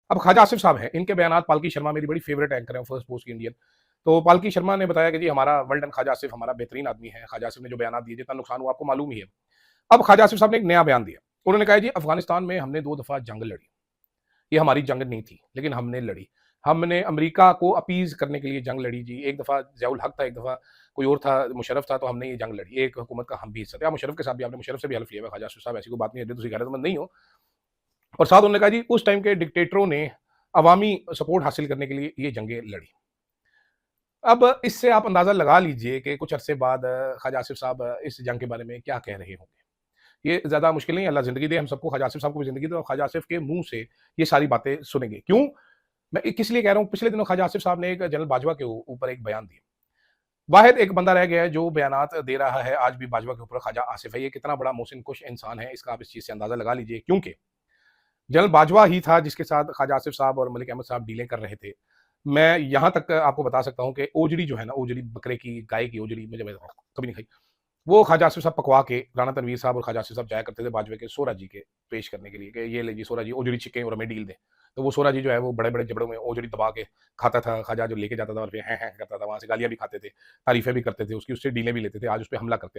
अब ख्वाजा आसिफ साहब हैं, इनके बयानात पालकी शर्मा मेरी बड़ी फेवरेट एंकर है फर्स्ट पोस्ट की इंडियन। तो पालकी शर्मा ने बताया कि जी हमारा वेल डन ख्वाजा आसिफ हमारा बेहतरीन आदमी है। ख्वाजा आसिफ ने जो बयानात दिए, जितना नुकसान हुआ आपको मालूम ही है। अब ख्वाजा आसिफ साहब ने एक नया बयान दिया। उन्होंने कहा जी अफगानिस्तान में हमने 2 दफा जंग लड़ी। ये हमारी जंग नहीं थी, लेकिन हमने लड़ी। हमने अमेरिका को अपीज़ करने के लिए जंग लड़ी जी। एक दफ़ा ज़ियाउल हक था, एक दफ़ा कोई और था, मुशर्रफ था, तो हमने ये जंग लड़ी। एक हुकूमत का हम भी हिस्सा थे। आप मुशर्रफ के साथ भी आपने मुशर्रफ से भी हल्फ लिया हुआ है, ख्वाजा आसिफ साहब ऐसी कोई बात नहीं है, तुम गैरतमंद नहीं हो। और साथ उन्होंने कहा जी उस टाइम के डिक्टेटरों ने अवामी सपोर्ट हासिल करने के लिए ये जंगें लड़ी। अब इससे आप अंदाज़ा लगा लीजिए कि कुछ अरसे बाद ख्वाजा आसिफ साहब इस जंग के बारे में क्या कह रहे होंगे। ये ज़्यादा मुश्किल नहीं है, अल्लाह ज़िंदगी दे हम सबको, ख्वाजा आसिफ साहब को भी ज़िंदगी दे और ख्वाजा आसिफ के मुँह से ये सारी बातें सुनेंगे। क्यों? मैं किस लिए कह रहा हूँ, पिछले दिनों ख्वाजा आसिफ साहब ने एक जनरल बाजवा के ऊपर एक बयान दिया। वाहिद एक बंदा रह गया है जो बयानात दे रहा है आज भी बाजवा के ऊपर, ख्वाजा आसिफ है। ये कितना बड़ा मोहसिन कुश इंसान है, इसका आप इस चीज़ से अंदाज़ा लगा लीजिए। क्योंकि जनरल बाजवा ही था जिसके साथ ख्वाजा आसिफ साहब और मलिक अहमद साहब डीलें कर रहे थे। मैं यहाँ तक आपको बता सकता हूँ कि ओजड़ी जो है ना, ओजड़ी बकरे की, गाय की ओजड़ी मुझे कभी नहीं खाई। वो ख्वाजा आसिफ साहब पकवा के राणा तनवीर साहब और ख्वाजा आसिफ साहब जाया करते थे बाजवे के सोरा जी के पेश करने के लिए कि ये ले जी सोरा जी ओजड़ी छिकें और हमें डील दें। तो वो सोरा जी जो है वो बड़े-बड़े जबड़ों में ओजड़ी दबा के खाता था, ख्वाजा जो लेके जाता था और फिर हैं करता था, वहाँ से गालियाँ भी खाते थे, तारीफ़ें भी करते थे उसकी, उससे डीलें भी लेते थे, आज उस पे हमला करते हैं।